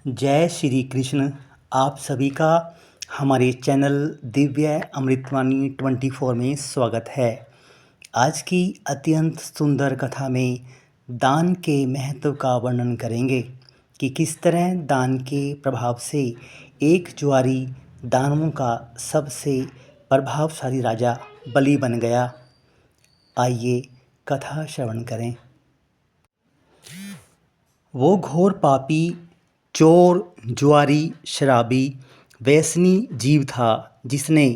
जय श्री कृष्ण। आप सभी का हमारे चैनल दिव्य अमृतवाणी 24 में स्वागत है। आज की अत्यंत सुंदर कथा में दान के महत्व का वर्णन करेंगे कि किस तरह दान के प्रभाव से एक जुआरी दानवों का सबसे प्रभावशाली राजा बलि बन गया। आइए कथा श्रवण करें। वो घोर पापी, चोर, जुआरी, शराबी, व्यसनी जीव था जिसने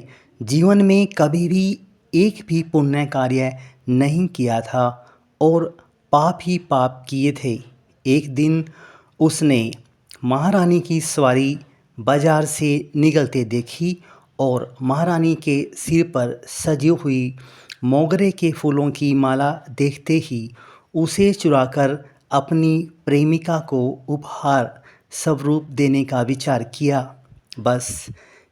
जीवन में कभी भी एक भी पुण्य कार्य नहीं किया था और पाप ही पाप किए थे। एक दिन उसने महारानी की सवारी बाजार से निकलते देखी और महारानी के सिर पर सजी हुई मोगरे के फूलों की माला देखते ही उसे चुराकर अपनी प्रेमिका को उपहार स्वरूप देने का विचार किया। बस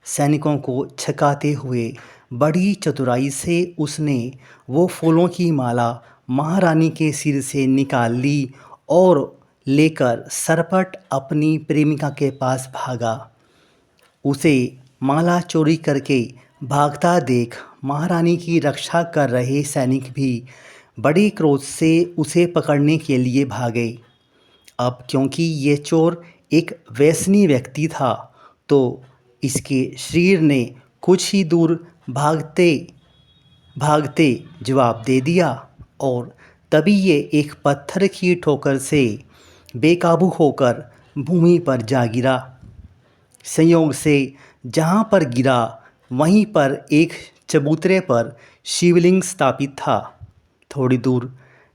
सैनिकों को छकाते हुए बड़ी चतुराई से उसने वो फूलों की माला महारानी के सिर से निकाल ली और लेकर सरपट अपनी प्रेमिका के पास भागा। उसे माला चोरी करके भागता देख महारानी की रक्षा कर रहे सैनिक भी बड़े क्रोध से उसे पकड़ने के लिए भागे। अब क्योंकि ये चोर एक व्यसनी व्यक्ति था तो इसके शरीर ने कुछ ही दूर भागते भागते जवाब दे दिया और तभी ये एक पत्थर की ठोकर से बेकाबू होकर भूमि पर जा गिरा। संयोग से जहाँ पर गिरा वहीं पर एक चबूतरे पर शिवलिंग स्थापित था। थोड़ी दूर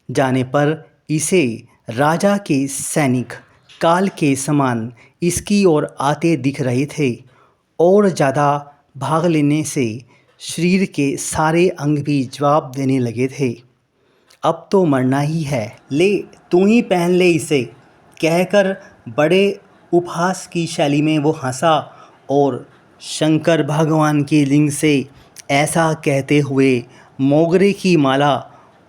जाने पर इसे राजा के सैनिक काल के समान इसकी ओर आते दिख रहे थे और ज़्यादा भाग लेने से शरीर के सारे अंग भी जवाब देने लगे थे। अब तो मरना ही है, ले तू ही पहन ले इसे, कहकर बड़े उपहास की शैली में वो हंसा और शंकर भगवान के लिंग से ऐसा कहते हुए मोगरे की माला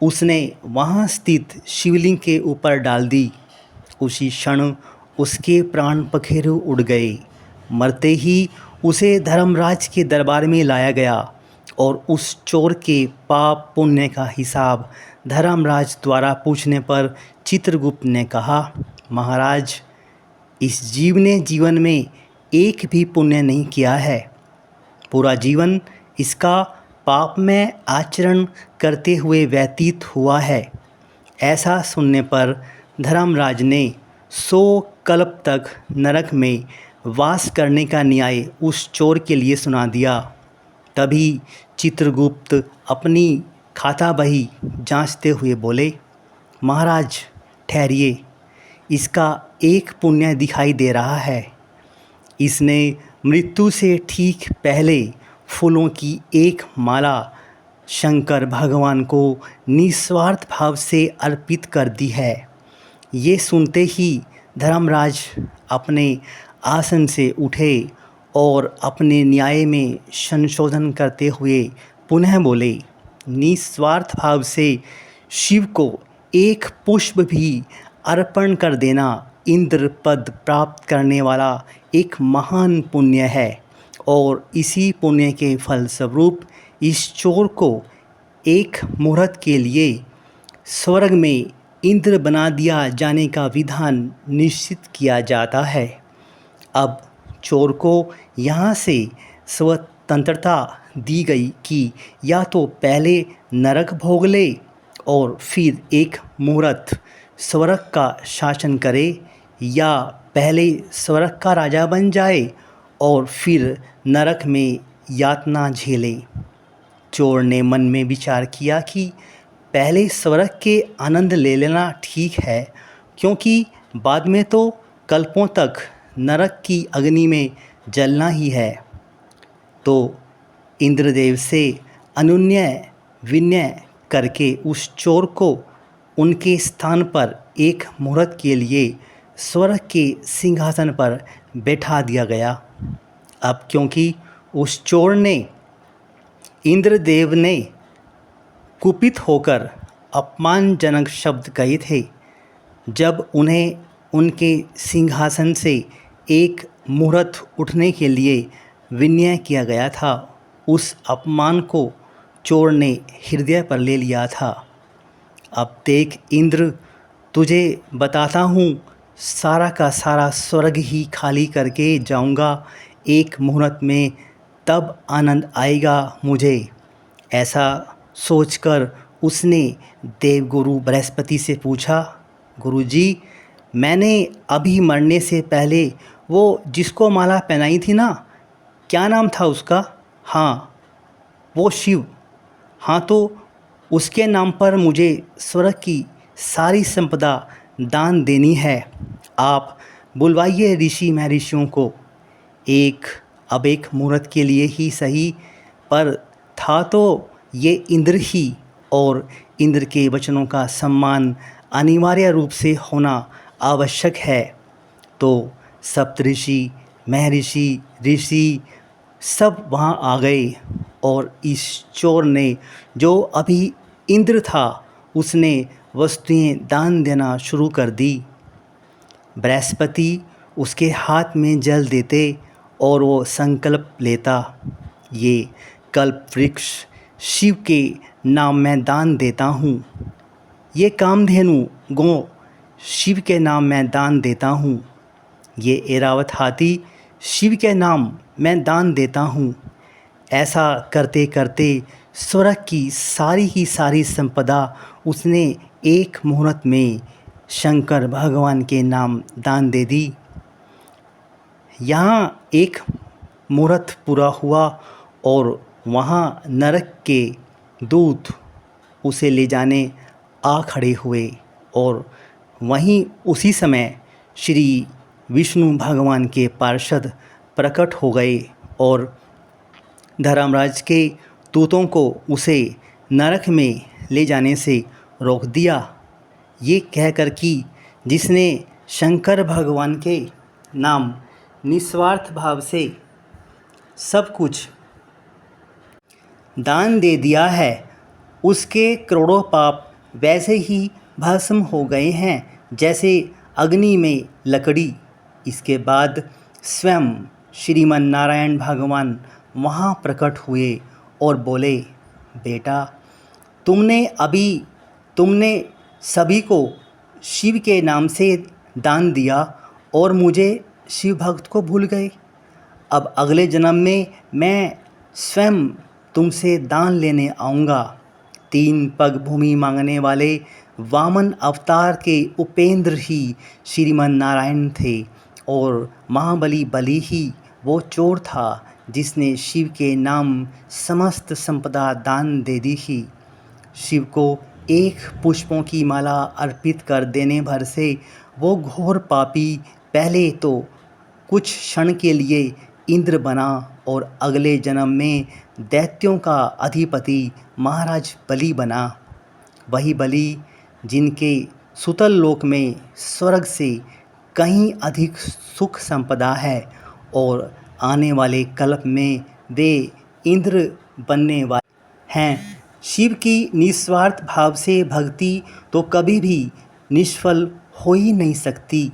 उसने वहाँ स्थित शिवलिंग के ऊपर डाल दी। उसी क्षण उसके प्राण पखेरु उड़ गए। मरते ही उसे धर्मराज के दरबार में लाया गया और उस चोर के पाप पुण्य का हिसाब धर्मराज द्वारा पूछने पर चित्रगुप्त ने कहा, महाराज, इस जीव ने जीवन में एक भी पुण्य नहीं किया है। पूरा जीवन इसका पापमय आचरण करते हुए व्यतीत हुआ है। ऐसा सुनने पर धर्मराज ने 100 कल्प तक नरक में वास करने का न्याय उस चोर के लिए सुना दिया। तभी चित्रगुप्त अपनी खाता बही जांचते हुए बोले, महाराज ठहरिए, इसका एक पुण्य दिखाई दे रहा है। इसने मृत्यु से ठीक पहले फूलों की एक माला शंकर भगवान को निस्वार्थ भाव से अर्पित कर दी है। ये सुनते ही धर्मराज अपने आसन से उठे और अपने न्याय में संशोधन करते हुए पुनः बोले, निस्वार्थ भाव से शिव को एक पुष्प भी अर्पण कर देना इंद्र पद प्राप्त करने वाला एक महान पुण्य है और इसी पुण्य के फलस्वरूप इस चोर को एक मुहूर्त के लिए स्वर्ग में इंद्र बना दिया जाने का विधान निश्चित किया जाता है। अब चोर को यहाँ से स्वतंत्रता दी गई कि या तो पहले नरक भोग ले और फिर एक मुहूर्त स्वर्ग का शासन करे, या पहले स्वर्ग का राजा बन जाए और फिर नरक में यातना झेले। चोर ने मन में विचार किया कि पहले स्वर्ग के आनंद ले लेना ठीक है, क्योंकि बाद में तो कल्पों तक नरक की अग्नि में जलना ही है। तो इंद्रदेव से अनुनय विनय करके उस चोर को उनके स्थान पर एक मुहूर्त के लिए स्वर्ग के सिंहासन पर बैठा दिया गया। अब क्योंकि उस चोर ने इंद्रदेव ने कुपित होकर अपमानजनक शब्द कहे थे, जब उन्हें उनके सिंहासन से एक मुहूर्त उठने के लिए विनय किया गया था, उस अपमान को चोर ने हृदय पर ले लिया था। अब देख इंद्र, तुझे बताता हूँ, सारा का सारा स्वर्ग ही खाली करके जाऊँगा एक मुहूर्त में, तब आनंद आएगा मुझे। ऐसा सोचकर उसने देवगुरु बृहस्पति से पूछा, गुरुजी, मैंने अभी मरने से पहले वो जिसको माला पहनाई थी ना, क्या नाम था उसका? हाँ, वो शिव। हाँ, तो उसके नाम पर मुझे स्वर्ग की सारी संपदा दान देनी है। आप बुलवाइए ऋषि महर्षियों को, अब एक मुहूर्त के लिए ही सही, पर था तो ये इंद्र ही, और इंद्र के वचनों का सम्मान अनिवार्य रूप से होना आवश्यक है। तो सप्तऋषि, महर्षि, ऋषि सब वहाँ आ गए, और इस चोर ने, जो अभी इंद्र था, उसने वस्तुएं दान देना शुरू कर दी। बृहस्पति उसके हाथ में जल देते और वो संकल्प लेता, ये कल्प वृक्ष शिव के नाम में दान देता हूँ, ये कामधेनु गौ शिव के नाम में दान देता हूँ, ये ऐरावत हाथी शिव के नाम मैं दान देता हूँ। ऐसा करते करते स्वर्ग की सारी ही सारी संपदा उसने एक मुहूर्त में शंकर भगवान के नाम दान दे दी। यहाँ एक मुहूर्त पूरा हुआ और वहाँ नरक के दूत उसे ले जाने आ खड़े हुए, और वहीं उसी समय श्री विष्णु भगवान के पार्षद प्रकट हो गए और धर्मराज के दूतों को उसे नरक में ले जाने से रोक दिया, ये कहकर कि जिसने शंकर भगवान के नाम निस्वार्थ भाव से सब कुछ दान दे दिया है, उसके करोड़ों पाप वैसे ही भस्म हो गए हैं जैसे अग्नि में लकड़ी। इसके बाद स्वयं श्रीमन नारायण भगवान वहाँ प्रकट हुए और बोले, बेटा, तुमने सभी को शिव के नाम से दान दिया और मुझे शिव भक्त को भूल गए। अब अगले जन्म में मैं स्वयं तुमसे दान लेने आऊँगा। 3 पग भूमि मांगने वाले वामन अवतार के उपेंद्र ही श्रीमन नारायण थे, और महाबली बलि ही वो चोर था जिसने शिव के नाम समस्त संपदा दान दे दी ही। शिव को एक पुष्पों की माला अर्पित कर देने भर से वो घोर पापी पहले तो कुछ क्षण के लिए इंद्र बना और अगले जन्म में दैत्यों का अधिपति महाराज बलि बना। वही बलि जिनके सुतल लोक में स्वर्ग से कहीं अधिक सुख संपदा है, और आने वाले कल्प में वे इंद्र बनने वाले हैं। शिव की निस्वार्थ भाव से भक्ति तो कभी भी निष्फल हो ही नहीं सकती।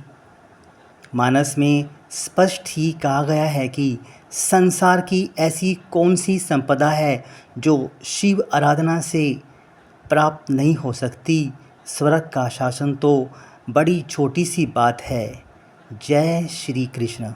मानस में स्पष्ट ही कहा गया है कि संसार की ऐसी कौन सी संपदा है जो शिव आराधना से प्राप्त नहीं हो सकती। स्वर्ग का शासन तो बड़ी छोटी सी बात है। जय श्री कृष्ण।